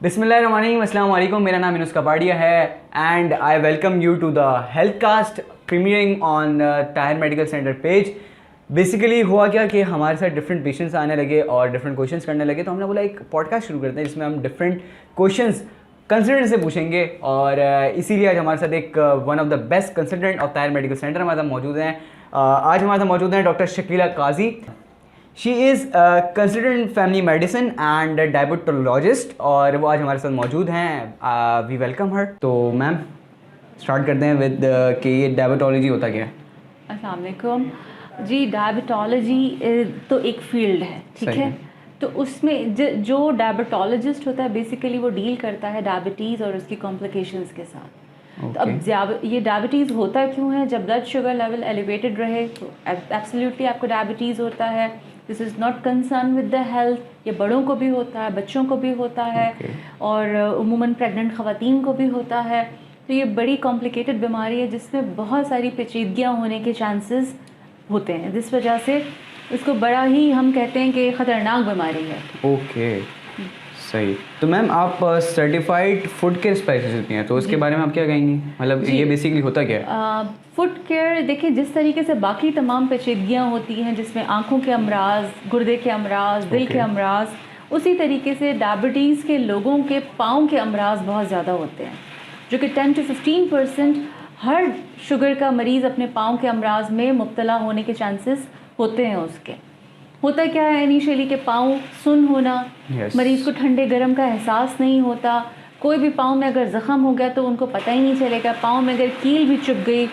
बिस्मिल्लाहिर्रहमानिर्रहीम, अस्सलाम वालेकुम। मेरा नाम यूनुस कपाड़िया है and I welcome you to the health cast premiering on Tahir medical centre page. Basically हुआ क्या कि हमारे साथ डिफरेंट पेशेंट्स आने लगे और डिफरेंट क्वेश्चंस करने लगे, तो हमने बोला एक पॉडकास्ट शुरू करते हैं जिसमें हम डिफरेंट क्वेश्चंस कंसल्टेंट से पूछेंगे। और इसीलिए आज हमारे साथ एक one of the best consultant of Tahir medical centre हमारे साथ मौजूद हैं। आज हमारे साथ मौजूद हैं doctor Shakila Kazi. She is consultant family medicine and diabetologist और वो आज हमारे साथ मौजूद हैं। We welcome her. तो मैम स्टार्ट करते हैं विद कि ये डायबिटोलॉजी होता क्या है? अस्सलाम वालेकुम जी। डायबिटोलॉजी तो एक फील्ड है, ठीक है। तो उसमें जो डायबिटोलॉजिस्ट होता है बेसिकली वो डील करता है डायबिटीज़ और उसकी कॉम्प्लिकेशंस के साथ। तो अब ये डायबिटीज़ होता क्यों है? जब ब्लड शुगर लेवल एलिवेटेड रहे तो एब्सोल्युटली आपको डायबिटीज़ होता है। This is not concern with the health. ये बड़ों को भी होता है, बच्चों को भी होता है और उमूमन प्रेग्नेंट ख़वातीन को भी होता है। तो ये बड़ी कॉम्प्लिकेटेड बीमारी है जिसमें बहुत सारी पेचीदगियाँ होने के चांसेस होते हैं, जिस वजह से इसको बड़ा ही हम कहते हैं कि ख़तरनाक बीमारी है। ओके सही। तो मैम आप सर्टिफाइड फूड केयर स्पेशलिस्ट होती हैं, तो उसके बारे में आप क्या कहेंगी? मतलब ये बेसिकली होता क्या है? फूड केयर देखिए, जिस तरीके से बाकी तमाम पेचीदगियाँ होती हैं जिसमें आँखों के अमराज, गुर्दे के अमराज, दिल के अमराज, उसी तरीके से डायबिटीज़ के लोगों के पाँव के अमराज बहुत ज़्यादा होते हैं, जो कि 10 से 15% हर शुगर का मरीज़ अपने पाँव के अमराज में मुब्तला होने के चांसेस होते हैं। उसके होता क्या है इनिशियली के पाँव सुन होना, मरीज़ को ठंडे गर्म का एहसास नहीं होता। कोई भी पाँव में अगर ज़ख़म हो गया तो उनको पता ही नहीं चलेगा। पाँव में अगर कील भी चुभ गई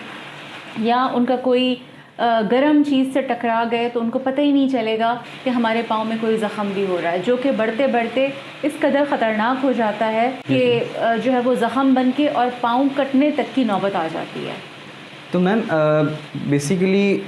या उनका कोई गर्म चीज़ से टकरा गए तो उनको पता ही नहीं चलेगा कि हमारे पाँव में कोई ज़ख़म भी हो रहा है, जो कि बढ़ते बढ़ते इस कदर ख़तरनाक हो जाता है कि जो है वो ज़ख़म बन के और पाँव कटने तक की नौबत आ जाती है। तो मैम बेसिकली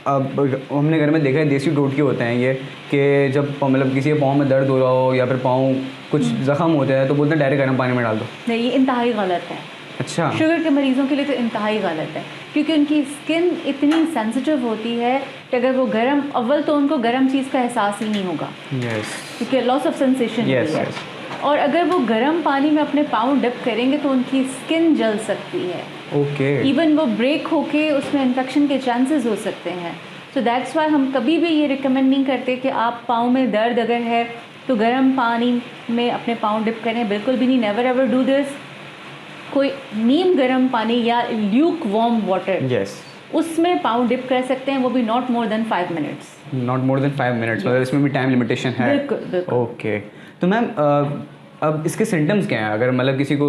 अब हमने घर में देखा है देसी टोटके होते हैं ये कि जब मतलब किसी के पाँव में दर्द हो रहा हो या फिर पाँव कुछ ज़ख़म हो जाए तो बोलते हैं डायरेक्ट गर्म पानी में डाल दो। नहीं, ये इंतहाई गलत है। अच्छा। शुगर के मरीज़ों के लिए तो इंतहाई गलत है, क्योंकि उनकी स्किन इतनी सेंसिटिव होती है कि अगर वो गर्म, अव्वल तो उनको गर्म चीज़ का एहसास ही नहीं होगा, क्योंकि लॉस ऑफ सेंसेशन है। और अगर वो गर्म पानी में अपने पाँव डिप करेंगे तो उनकी स्किन जल सकती है। इवन वो ब्रेक होके उसमें इन्फेक्शन के चांसेस हो सकते हैं। सो दैट्स वाई हम कभी भी ये रिकमेंड नहीं करते कि आप पाँव में दर्द अगर है तो गर्म पानी में अपने पाँव डिप करें, बिल्कुल भी नहीं। Never ever do this. कोई नीम गर्म पानी या ल्यूक वार्म वाटर, उसमें पाँव डिप कर सकते हैं, वो भी not more than 5 minutes. Not more than 5 minutes, मतलब इसमें भी टाइम लिमिटेशन है। बिल्कुल। ओके। तो मैम अब इसके सिम्टम्स क्या हैं? अगर मतलब किसी को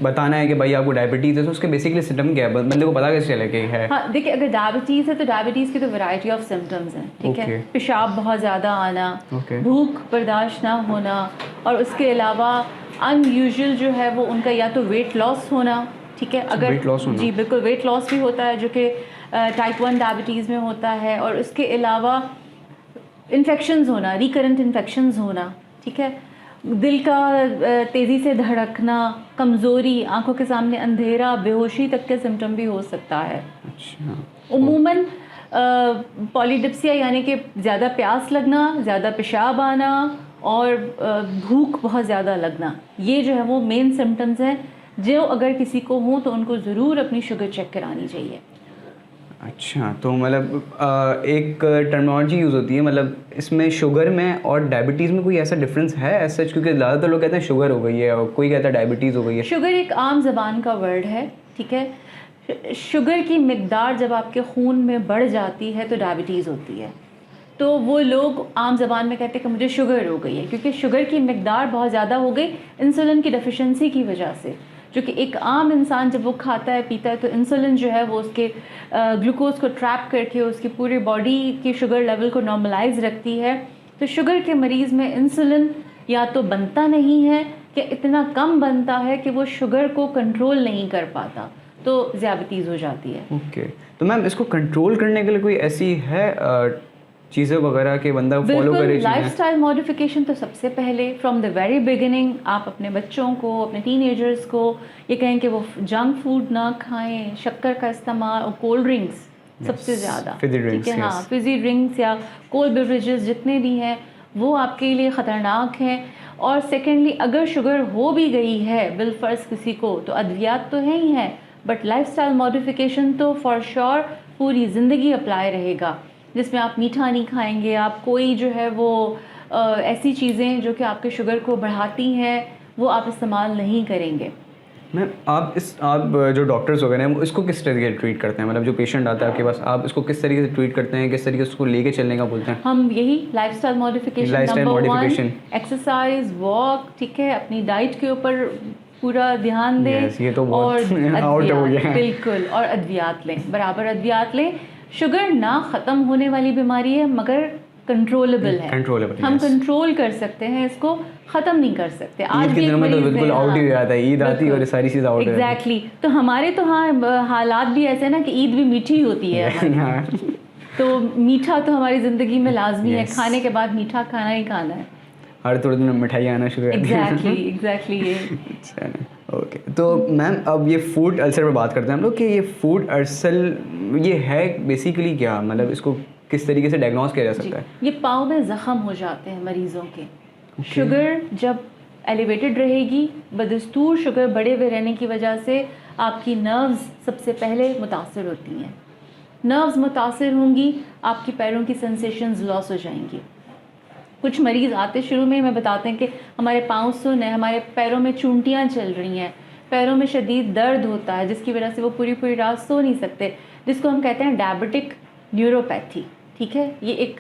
बताना है कि भाई आपको डायबिटीज़ है तो उसके बेसिकली सिम्टम क्या है, बंदे को पता कैसे चले कि है? हाँ देखिए, अगर डायबिटीज़ है तो डायबिटीज़ की तो वैरायटी ऑफ सिम्टम्स हैं, ठीक है। पेशाब बहुत ज़्यादा आना, भूख बर्दाश्त ना होना, और उसके अलावा अनयूजुअल जो है वो उनका या तो वेट लॉस होना, ठीक है। अगर वेट लॉस होना, जी बिल्कुल, वेट लॉस भी होता है जो कि टाइप 1 डायबिटीज़ में होता है। और उसके अलावा इन्फेक्शंस होना, रिकरेंट इन्फेक्शंस होना, ठीक है। दिल का तेज़ी से धड़कना, कमज़ोरी, आंखों के सामने अंधेरा, बेहोशी तक के सिम्टम भी हो सकता है। अच्छा। उमूमन पॉलीडिप्सिया यानी कि ज़्यादा प्यास लगना, ज़्यादा पेशाब आना और भूख बहुत ज़्यादा लगना, ये जो है वो मेन सिम्टम्स हैं जो अगर किसी को हो तो उनको ज़रूर अपनी शुगर चेक करानी चाहिए। अच्छा, तो मतलब एक टर्मिनोलॉजी यूज़ होती है, मतलब इसमें शुगर में और डायबिटीज़ में कोई ऐसा डिफरेंस है ऐसा? क्योंकि ज़्यादातर लोग कहते हैं शुगर हो गई है और कोई कहता है डायबिटीज़ हो गई है। शुगर एक आम ज़बान का वर्ड है, ठीक है। शुगर की मिकदार जब आपके खून में बढ़ जाती है तो डायबिटीज़ होती है। तो वो लोग आम ज़बान में कहते हैं कि मुझे शुगर हो गई है, क्योंकि शुगर की मिकदार बहुत ज़्यादा हो गई इंसुलिन की डेफिशिएंसी की वजह से। जो कि एक आम इंसान जब वो खाता है पीता है तो इंसुलिन जो है वो उसके ग्लूकोज को ट्रैप करके उसकी पूरी बॉडी की शुगर लेवल को नॉर्मलाइज रखती है। तो शुगर के मरीज़ में इंसुलिन या तो बनता नहीं है कि इतना कम बनता है कि वो शुगर को कंट्रोल नहीं कर पाता, तो ज़्यादतीज़ हो जाती है। ओके। तो मैम इसको कंट्रोल करने के लिए कोई ऐसी है चीज़ें वगैरह के बंदा फॉलो करे? लाइफस्टाइल मॉडिफिकेशन तो सबसे पहले फ्रॉम द वेरी बिगिनिंग आप अपने बच्चों को, अपने टीनेजर्स को ये कहें कि वो जंक फूड ना खाएं, शक्कर का इस्तेमाल और कोल्ड ड्रिंक्स सबसे ज़्यादा, ठीक है। हाँ, फिजी ड्रिंक्स या कोल्ड बेवरेजेस जितने भी हैं वो आपके लिए ख़तरनाक हैं। और सेकेंडली अगर शुगर हो भी गई है बिलफर्ज किसी को, तो अद्वियात तो है ही है, बट लाइफस्टाइल मॉडिफिकेशन तो फॉर श्योर पूरी ज़िंदगी अप्लाई रहेगा, जिसमें आप मीठा नहीं खाएंगे, आप कोई जो है वो ऐसी चीज़ें जो कि आपके शुगर को बढ़ाती हैं वो आप इस्तेमाल नहीं करेंगे। मैम आप जो डॉक्टर्स वगैरह हैं इसको किस तरीके से ट्रीट करते हैं, मतलब जो पेशेंट आता है आपके पास, आप इसको किस तरीके से ट्रीट करते हैं, किस तरीके से उसको लेके चलने का बोलते हैं? हम यही lifestyle modification, number 1 exercise, walk, ठीक है, अपनी डाइट के ऊपर पूरा ध्यान दें। ये तो और आउट हो गया। बिल्कुल, और अद्वियात लें, बराबर अद्वियात लें। शुगर ना ख़त्म होने वाली बीमारी है मगर कंट्रोलेबल है, हम कंट्रोल कर सकते हैं, इसको ख़त्म नहीं कर सकते। आज के दिनों में तो बिल्कुल आउट ही हो जाता है, ईद आती है और सारी चीज़ आउट है। एग्जैक्टली, तो हमारे तो हाँ हालात भी ऐसे ना कि ईद भी मीठी होती है तो मीठा तो हमारी ज़िंदगी में लाजमी है, खाने के बाद मीठा खाना ही खाना है, हर थोड़े दिन में मिठाई आना शुरू हो जाती है। एग्जैक्टली ये। अच्छा, ओके। तो मैम अब ये फूड अल्सर पे बात करते हैं हम लोग कि ये फूड अल्सर ये है बेसिकली क्या, मतलब इसको किस तरीके से डायग्नोस किया जा सकता है? ये पाँव में ज़ख़म हो जाते हैं मरीज़ों के। शुगर जब एलिवेटेड रहेगी, बदस्तूर शुगर बढ़े हुए रहने की वजह से आपकी नर्व्स सबसे पहले मुतासर होती हैं। नर्व्स मुतासर होंगी, आपकी पैरों की सेंसेशंस लॉस हो जाएंगी। कुछ मरीज़ आते शुरू में हमें बताते हैं कि हमारे पाँव सुन्न है, हमारे पैरों में चूंटियाँ चल रही हैं, पैरों में शदीद दर्द होता है जिसकी वजह से वो पूरी रात सो नहीं सकते, जिसको हम कहते हैं डायबिटिक न्यूरोपैथी। ठीक है, ये एक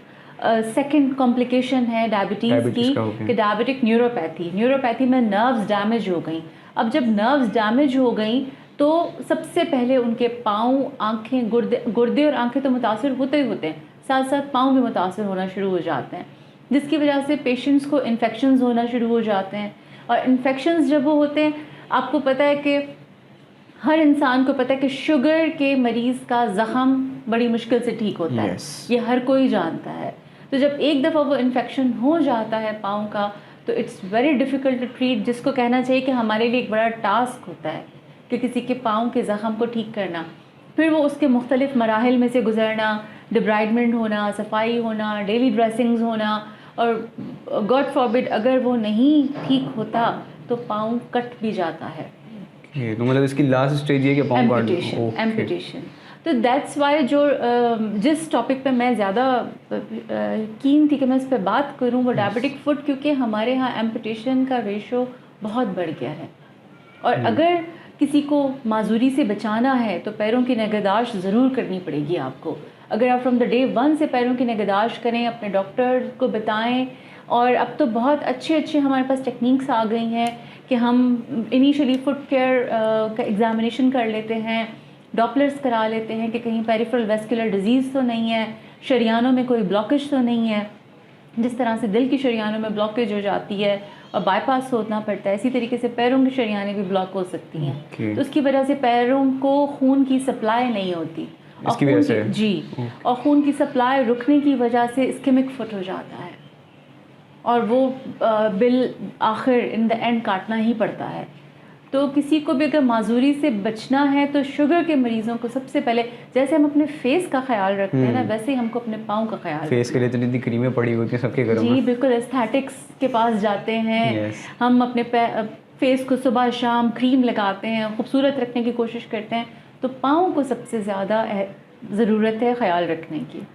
सेकंड कॉम्प्लिकेशन है डायबिटीज़ की कि डायबिटिक न्यूरोपैथी में नर्व्स डैमेज हो गई। अब जब नर्व्स डैमेज हो गई तो सबसे पहले उनके पाँव, आँखें, गुर्दे और आँखें तो मुतासर होते ही होते हैं, साथ साथ पाँव भी मुतासर होना शुरू हो जाते हैं, जिसकी वजह से पेशेंट्स को इन्फेक्शंस होना शुरू हो जाते हैं। और इन्फेक्शंस जब वो होते हैं, आपको पता है कि हर इंसान को पता है कि शुगर के मरीज़ का ज़ख़म बड़ी मुश्किल से ठीक होता है, ये हर कोई जानता है। तो जब एक दफ़ा वो इन्फेक्शन हो जाता है पाँव का, तो it's very difficult to treat, जिसको कहना चाहिए कि हमारे लिए एक बड़ा टास्क होता है कि किसी के पाँव के ज़ख़म को ठीक करना, फिर वो उसके मुख्तलिफ़ मराहिल में से गुजरना, डिब्राइडमेंट होना, सफाई होना, डेली ड्रेसिंग्स होना, और गॉड फॉरबिड अगर वो नहीं ठीक होता तो पाँव कट भी जाता है। तो मतलब इसकी लास्ट स्टेज ये कि पाँव काट एम्पुटेशन। तो दैट्स वाई जो जिस टॉपिक पे मैं ज़्यादा कीन थी कि मैं इस पे बात करूं वो डायबिटिक फुट, क्योंकि हमारे यहाँ एम्पुटेशन का रेशो बहुत बढ़ गया है। और अगर किसी को माजूरी से बचाना है तो पैरों की निगहदाश्त ज़रूर करनी पड़ेगी आपको। अगर आप फ्रॉम द डे 1 से पैरों की निगहदाश्त करें, अपने डॉक्टर को बताएं, और अब तो बहुत अच्छे हमारे पास टेक्निक्स आ गई हैं कि हम इनिशियली फुट केयर का एग्ज़ामिनेशन कर लेते हैं, डॉपलर्स करा लेते हैं कि कहीं पेरिफेरल वेस्कुलर डिजीज़ तो नहीं है, शरियानों में कोई ब्लॉकेज तो नहीं है। जिस तरह से दिल की शरियानों में ब्लॉकेज हो जाती है और बाईपास होना पड़ता है, इसी तरीके से पैरों की शरियानें भी ब्लॉक हो सकती हैं। तो उसकी वजह से पैरों को खून की सप्लाई नहीं होती, इसकी वजह से जी, और खून की सप्लाई रुकने की वजह से इस्केमिक फुट हो जाता है, और वो बिल आखिर इन द एंड काटना ही पड़ता है। तो किसी को भी अगर माजूरी से बचना है तो शुगर के मरीज़ों को सबसे पहले, जैसे हम अपने फेस का ख्याल रखते हैं ना, वैसे ही हमको अपने पाँव का ख्याल, फेस के लिए तो इतनी क्रीमें पड़ी हुई थी सबके घरों में। जी बिल्कुल, एस्थेटिक्स के पास जाते हैं, हम अपने फेस को सुबह शाम क्रीम लगाते हैं, खूबसूरत रखने की कोशिश करते हैं, तो पाँव को सबसे ज़्यादा ज़रूरत है ख्याल रखने की।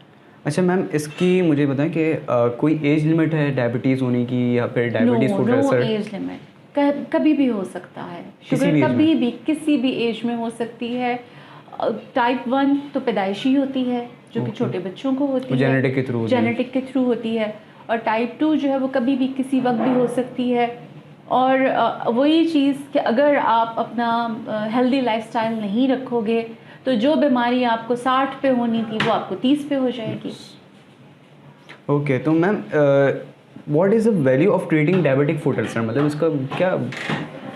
अच्छा मैम, इसकी मुझे बताएं कि कोई एज लिमिट है डायबिटीज़ होने की, या फिर diabetes food ulcer? No age limit, कभी भी हो सकता है शुगर, कभी भी किसी भी एज में हो सकती है। टाइप 1 तो पैदाइशी होती है जो कि छोटे बच्चों को होती है, जेनेटिक के थ्रू होती है, और टाइप 2 जो है वो कभी भी किसी वक्त भी हो सकती है। और वही चीज़ कि अगर आप अपना हेल्दी लाइफस्टाइल नहीं रखोगे तो जो बीमारी आपको 60 पे होनी थी वो आपको 30 पे हो जाएगी। ओके, तो ma'am what is the value of treating diabetic foot ulcer, मतलब इसका क्या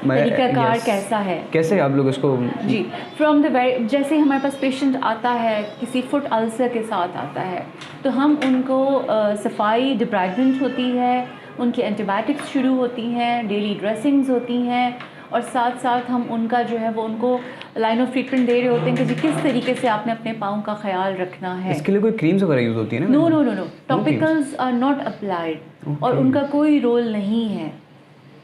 तरीकाकार कैसा है, कैसे आप लोग इसको? जी, फ्रॉम द जैसे हमारे पास पेशेंट आता है किसी फुट अल्सर के साथ आता है, तो हम उनको सफाई, डिब्राइडमेंट होती है, उनकी एंटीबायोटिक्स शुरू होती हैं, डेली ड्रेसिंग्स होती हैं, और साथ साथ हम उनका जो है वो उनको लाइन ऑफ ट्रीटमेंट दे रहे होते हैं कि जी किस तरीके से आपने अपने पाँव का ख्याल रखना है। इसके लिए कोई क्रीम्स वगैरह यूज़ होती है ना? No, topicals are not applied, और उनका कोई रोल नहीं है।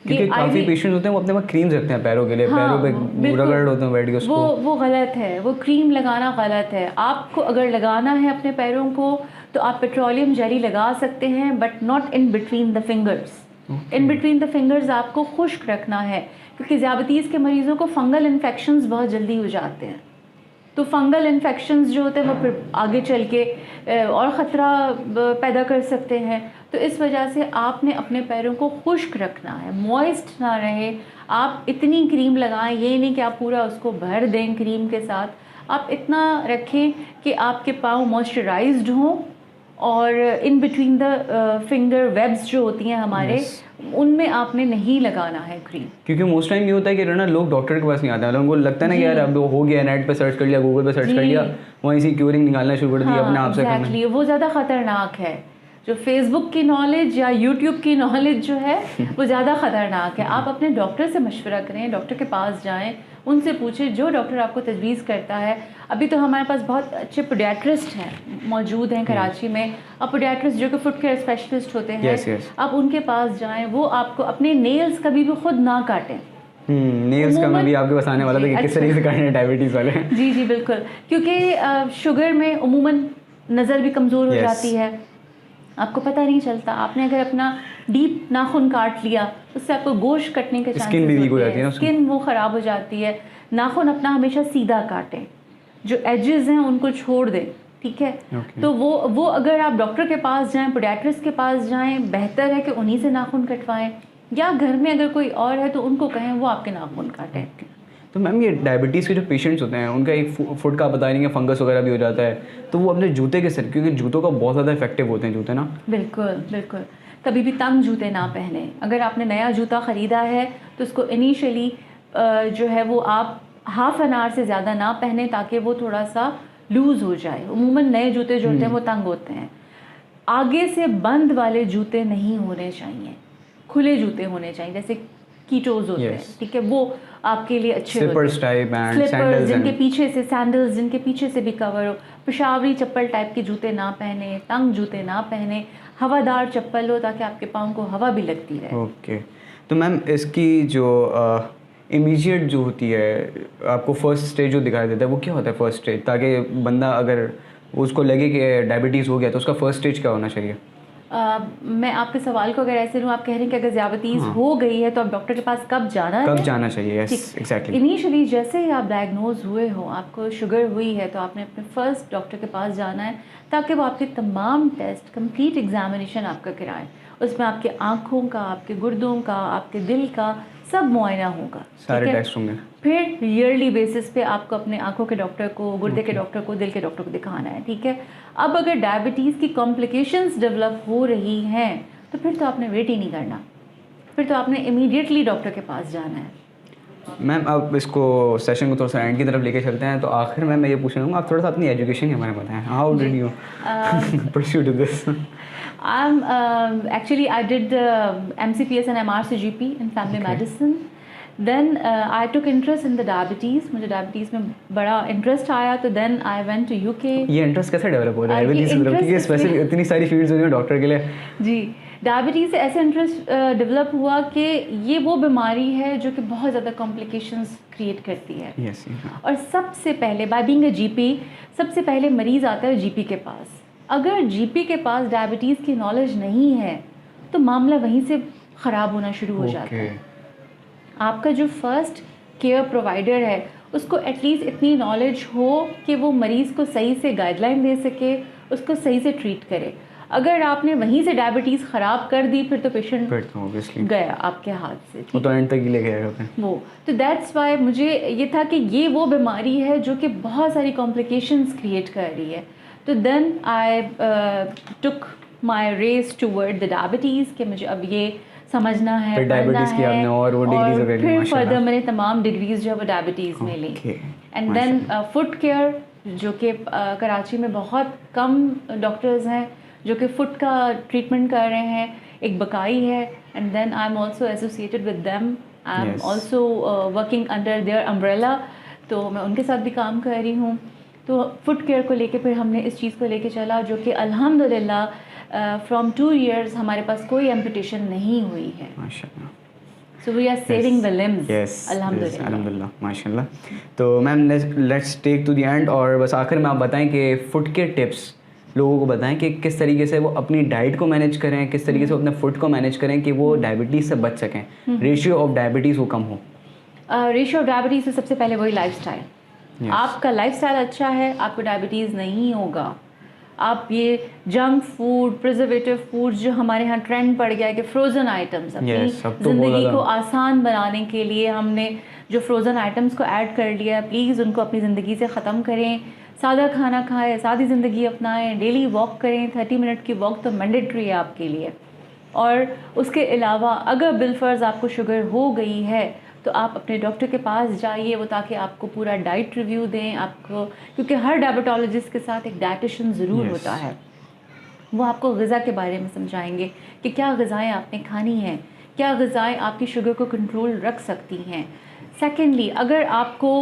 क्योंकि काफ़ी पेशेंट्स होते हैं वो अपने पास क्रीम्स रखते हैं पैरों के लिए, पैरों पे रगड़ होते हैं बैठ के उसको। वो गलत है, वो क्रीम लगाना गलत है। आपको अगर लगाना है अपने पैरों को तो आप पेट्रोलियम जेली लगा सकते हैं, but not in between the fingers. In between the fingers आपको खुश्क रखना है, क्योंकि ज़ियाबतीस के मरीज़ों को फंगल इन्फेक्शंस बहुत जल्दी हो जाते हैं। तो फंगल इन्फेक्शंस जो होते हैं वो फिर आगे चल के और ख़तरा पैदा कर सकते हैं। तो इस वजह से आपने अपने पैरों को खुश्क रखना है, मॉइस्ट ना रहे। आप इतनी क्रीम लगाएं, ये नहीं कि आप पूरा उसको भर दें क्रीम के साथ। आप इतना रखें कि आपके पाँव मॉइस्चराइज्ड हों, और in between the finger webs जो होती हैं हमारे, उनमें आपने नहीं लगाना है क्रीम। क्योंकि मोस्ट टाइम ये होता है कि ना लोग डॉक्टर के पास नहीं आते हैं, उनको लगता है ना कि यार अब हो गया, नेट पे सर्च कर लिया, गूगल पे सर्च कर लिया, वहीं से क्यूरिंग निकालना शुरू कर दिया अपने आप से करना। वो ज़्यादा ख़तरनाक है। जो फेसबुक की नॉलेज या यूट्यूब की नॉलेज जो है वो ज़्यादा ख़तरनाक है। आप अपने डॉक्टर से मशवरा करें, डॉक्टर के पास जाएं, उनसे पूछें, जो डॉक्टर आपको तजवीज़ करता है। अभी तो हमारे पास बहुत अच्छे पोडियाट्रिस्ट हैं, मौजूद हैं कराची में। अब पोडियाट्रिस्ट जो कि फुट केयर स्पेशलिस्ट होते हैं, आप उनके पास जाएं, वो आपको अपने नेल्स कभी भी खुद ना काटें। नेल्स का मैं भी आपके पास आने वाला था कि किस तरीके से करने हैं डायबिटीज़ वाले। जी जी बिल्कुल, क्योंकि शुगर में उमूमन नज़र भी कमज़ोर हो जाती है, आपको पता नहीं चलता। आपने अगर अपना डीप नाखून काट लिया, उससे आपको गोश्त कटने के चांसेस होते हैं, स्किन वो ख़राब हो जाती है। नाखून अपना हमेशा सीधा काटें, जो एजेस हैं उनको छोड़ दें, ठीक है। तो वो अगर आप डॉक्टर के पास जाएं, पोडियाट्रिस्ट के पास जाएं, बेहतर है कि उन्हीं से नाखून कटवाएं, या घर में अगर कोई और है तो उनको कहें वो आपके नाखून काटें। तो मैम ये डायबिटीज़ के जो पेशेंट्स होते हैं उनका एक फुट का बता रही है, फंगस वगैरह भी हो जाता है, तो वो अपने जूते के सिर, क्योंकि जूतों का बहुत ज़्यादा इफेक्टिव होते हैं जूते ना। बिल्कुल बिल्कुल, कभी भी तंग जूते ना पहने। अगर आपने नया जूता ख़रीदा है तो उसको इनिशियली जो है वो आप हाफ़ एन आवर से ज़्यादा ना पहने, ताकि वो थोड़ा सा लूज़ हो जाए। उमूमन नए जूते जो होते हैं वो तंग होते हैं। आगे से बंद वाले जूते नहीं होने चाहिए, खुले जूते होने चाहिए, जैसे कीटोज होते हैं, ठीक है, वो आपके लिए अच्छे होते हैं। स्लीपर्स जिनके पीछे से, सैंडल्स जिनके पीछे से भी कवर हो। पेशावरी चप्पल टाइप के जूते ना पहने, तंग जूते ना पहने, हवादार चप्पल हो ताकि आपके पाँव को हवा भी लगती रहे। ओके, तो मैम इसकी जो इमीडिएट जो होती है, आपको फर्स्ट स्टेज जो दिखाई देता है वो क्या होता है फर्स्ट स्टेज, ताकि बंदा अगर उसको लगे कि डायबिटीज़ हो गया तो उसका फर्स्ट स्टेज क्या होना चाहिए? मैं आपके सवाल को अगर ऐसे लूँ, आप कह रहे हैं कि अगर ज़ियाबतीज़ हो गई है तो आप डॉक्टर के पास कब जाना है? कब जाना चाहिए? Yes exactly. इनिशियली जैसे ही आप डायग्नोज हुए हो, आपको शुगर हुई है, तो आपने अपने फर्स्ट डॉक्टर के पास जाना है, ताकि वो आपके तमाम टेस्ट, कंप्लीट एग्जामिनेशन आपका कराएं। उसमें आपके आँखों का, आपके गुर्दों का, आपके दिल का सब मुआयना होगा, सारे टेस्ट होंगे। फिर ईयरली बेसिस पे आपको अपने आँखों के डॉक्टर को, गुर्दे के डॉक्टर को, दिल के डॉक्टर को दिखाना है, ठीक है। अब अगर डायबिटीज़ की कॉम्प्लिकेशंस डेवलप हो रही हैं तो फिर तो आपने वेट ही नहीं करना, फिर तो आपने इमीडिएटली डॉक्टर के पास जाना है। मैम अब इसको सेशन को थोड़ा सा एंड की तरफ लेके चलते हैं, तो आखिर में मैं ये पूछना चाहूँगा, आप थोड़ा सा अपनी एजुकेशन के बारे में बताएं। How did you pursue to this? Actually I did MCPS and MRCGP in family medicine. Then I took interest in the diabetes. मुझे डायबिटीज़ में बड़ा इंटरेस्ट आया, तो then I went to UK. ये इंटरेस्ट कैसे डेवलप हो रहा है डायबिटीज़ की तरफ? क्योंकि स्पेसिफिक इतनी सारी फील्ड्स होती हैं डॉक्टर के लिए। जी, डायबिटीज़ से ऐसे इंटरेस्ट डेवलप हुआ कि ये वो बीमारी है जो कि बहुत ज़्यादा कॉम्प्लिकेशंस क्रिएट करती है। yes, और सबसे पहले बाय बीइंग अ जीपी, सबसे पहले मरीज़ आता है जीपी के पास। अगर जीपी के पास डायबिटीज़ की नॉलेज नहीं है तो मामला वहीं से ख़राब होना शुरू हो जाता है। आपका जो फर्स्ट केयर प्रोवाइडर है उसको एटलीस्ट इतनी नॉलेज हो कि वो मरीज़ को सही से गाइडलाइन दे सके, उसको सही से ट्रीट करे। अगर आपने वहीं से डायबिटीज़ ख़राब कर दी फिर तो पेशेंट गया आपके हाथ से, वो तो एंड तक ही लेके आए होते हैं वो। तो दैट्स वाई मुझे ये था कि ये वो बीमारी है जो कि बहुत सारी कॉम्प्लिकेशंस क्रिएट कर रही है। तो then I took my race toward the diabetes कि मुझे अब ये समझना है, पढ़ना है, और फिर फर्दर मैंने तमाम डिग्रीज जो है वो डायबिटीज़ में ली। एंड देन फुट केयर, जो कि कराची में बहुत कम डॉक्टर्स हैं जो कि फुट का ट्रीटमेंट कर रहे हैं, एक बकाई है, and then I am also associated with them, I am also working under their umbrella, तो मैं उनके साथ भी काम कर रही हूँ। तो फुट केयर को लेके फिर हमने इस चीज़ को लेके चला, जो कि अल्हम्दुलिल्लाह फ्रॉम 2 years हमारे पास कोई एम्पुटेशन नहीं हुई है। माशाल्लाह। So we are saving the limbs. Yes. अल्हम्दुलिल्लाह. अल्हम्दुलिल्लाह, माशाल्लाह. तो ma'am let's take to the end, और बस आखिर में आप बताएं कि फूड के टिप्स लोगों को बताएं कि किस तरीके से वो अपनी डाइट को मैनेज करें, किस तरीके से वो अपने फूड को मैनेज करें कि वो डायबिटीज़ से बच सकें, रेशियो ऑफ डायबिटीज़ वो कम हो. रेशियो ऑफ डायबिटीज़ से सबसे पहले वही लाइफस्टाइल. आपका लाइफस्टाइल अच्छा है, आपको डायबिटीज़ नहीं होगा. आप ये जंक फूड, प्रिजर्वेटिव फूड जो हमारे यहाँ ट्रेंड पड़ गया है कि फ्रोज़न आइटम्स, अपनी ज़िंदगी को आसान बनाने के लिए हमने जो फ्रोज़न आइटम्स को ऐड कर लिया है, प्लीज़ उनको अपनी ज़िंदगी से ख़त्म करें. सादा खाना खाएं, सादी ज़िंदगी अपनाएं, डेली वॉक करें. 30 मिनट की वॉक तो मैंडेटरी है आपके लिए. और उसके अलावा अगर बिलफर्ज आपको शुगर हो गई है तो आप अपने डॉक्टर के पास जाइए, वो ताकि आपको पूरा डाइट रिव्यू दें आपको, क्योंकि हर डायबिटोलॉजिस्ट के साथ एक डाइटिशियन ज़रूर होता है. वो आपको ग़िज़ा के बारे में समझाएंगे कि क्या ग़िज़ाएँ आपने खानी हैं, क्या ग़िज़ाएँ आपकी शुगर को कंट्रोल रख सकती हैं. सेकेंडली, अगर आपको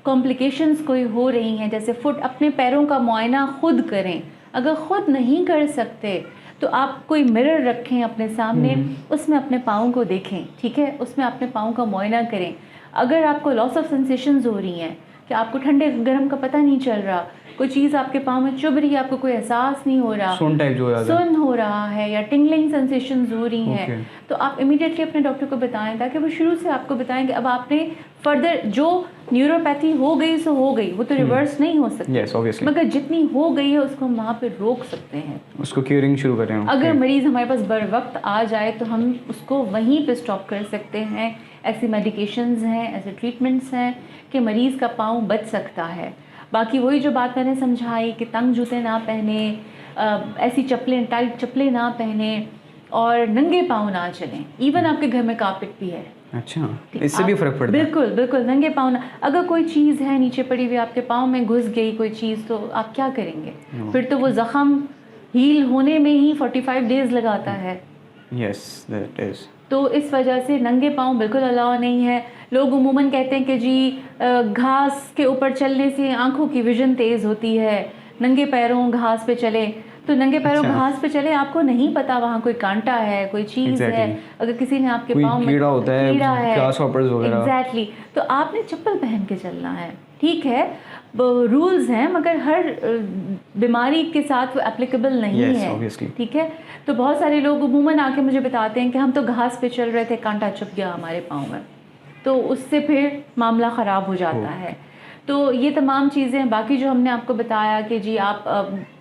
कॉम्प्लिकेशंस कोई हो रही हैं, जैसे फुट, अपने पैरों का मुआयना खुद करें. अगर ख़ुद नहीं कर सकते तो आप कोई मिरर रखें अपने सामने, उसमें अपने पाँव को देखें, ठीक है, उसमें अपने पाँव का मुआयना करें. अगर आपको लॉस ऑफ सेंसेशंस हो रही हैं कि आपको ठंडे गर्म का पता नहीं चल रहा, कोई चीज़ आपके पाँव में चुभ रही है, आपको कोई एहसास नहीं हो रहा, सुन हो रहा है या टिंगलिंग सेंसेशंस हो रही हैं, तो आप इमीडिएटली अपने डॉक्टर को बताएं, ताकि वो शुरू से आपको बताएं कि अब आपने फर्दर जो न्यूरोपैथी हो गई सो हो गई, वो तो रिवर्स नहीं हो सकती. yes, obviously. मगर जितनी हो गई है उसको हम वहाँ पे रोक सकते हैं, उसको क्यूरिंग शुरू करें. अगर मरीज़ हमारे पास बर वक्त आ जाए तो हम उसको वहीं पे स्टॉप कर सकते हैं. ऐसी मेडिकेशंस हैं, ऐसे ट्रीटमेंट्स हैं कि मरीज़ का पाँव बच सकता है. बाकी वही जो बात मैंने समझाई कि तंग जूते ना पहने, ऐसी चप्पलें, टाइट चप्पलें ना पहने, और नंगे पाँव ना चलें. इवन आपके घर में कारपेट भी है. अच्छा, इससे भी फ़र्क पड़ता है. बिल्कुल बिल्कुल, नंगे पाँव ना. अगर कोई चीज़ है नीचे पड़ी हुई, आपके पाँव में घुस गई कोई चीज़, तो आप क्या करेंगे? फिर तो वो ज़ख़म हील होने में ही 45 डेज़ लगाता है. Yes, that is. तो इस वजह से नंगे पाँव बिल्कुल अलाउ नहीं है. लोग उमूमन कहते हैं कि जी घास के ऊपर चलने से आँखों की विजन तेज़ होती है, नंगे पैरों घास पे चले. तो नंगे पैरों घास पे चले, आपको नहीं पता वहाँ कोई कांटा है, कोई चीज़ है, अगर किसी ने आपके पाँव में कीड़ा होता है, कीड़ा है, ग्रासहॉपर्स वगैरह. एग्जैक्टली. तो आपने चप्पल पहन के चलना है. ठीक है, रूल्स हैं, मगर हर बीमारी के साथ वो एप्लीकेबल नहीं है. obviously. ठीक है. तो बहुत सारे लोग उमूमन आके मुझे बताते हैं कि हम तो घास पे चल रहे थे, कांटा चुभ गया हमारे पाँव में, तो उससे फिर मामला ख़राब हो जाता है. तो ये तमाम चीज़ें, बाकी जो हमने आपको बताया कि जी आप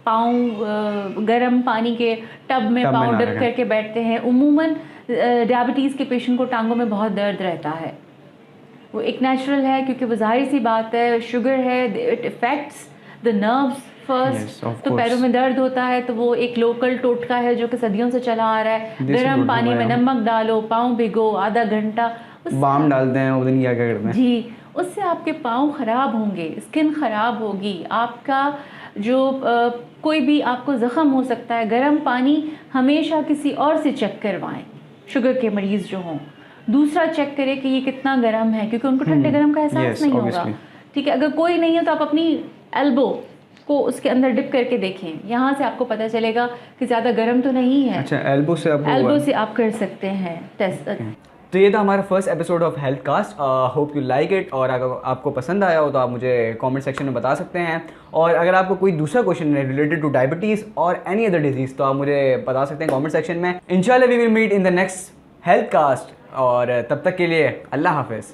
पाँव गर्म पानी के टब में पाँव डिप करके बैठते हैं. उमूमन डायबिटीज़ के पेशेंट को टांगों में बहुत दर्द रहता है. वो एक नेचुरल है, क्योंकि वो जाहिर सी बात है, शुगर है, it effects the nerves first. तो पैरों में दर्द होता है, तो वो एक लोकल टोटका है जो कि सदियों से चला आ रहा है. गर्म पानी में नमक डालो, पाँव भिगो, आधा घंटा बाम डालते हैं, उधर क्या करते हैं जी, उससे आपके पाँव ख़राब होंगे, स्किन ख़राब होगी, आपका जो कोई भी आपको ज़ख़म हो सकता है. गर्म पानी हमेशा किसी और से चेक करवाएं, शुगर के मरीज़ जो हों. दूसरा चेक करें कि ये कितना गर्म है, क्योंकि उनको ठंडे गर्म का एहसास नहीं होगा. ठीक है, अगर कोई नहीं है तो आप अपनी एल्बो को उसके अंदर डिप करके देखें, यहाँ से आपको पता चलेगा कि ज़्यादा गर्म तो नहीं है. अच्छा, एल्बो से आप कर सकते हैं टेस्ट. तो ये था हमारा first episode of health cast. Hope you like it, और अगर आपको पसंद आया हो तो आप मुझे कमेंट सेक्शन में बता सकते हैं. और अगर आपको कोई दूसरा क्वेश्चन है रिलेटेड टू डायबिटीज़ और एनी अदर डिजीज़, तो आप मुझे बता सकते हैं कमेंट सेक्शन में. इंशाल्लाह we will meet in the next health cast, और तब तक के लिए अल्लाह हाफिज़.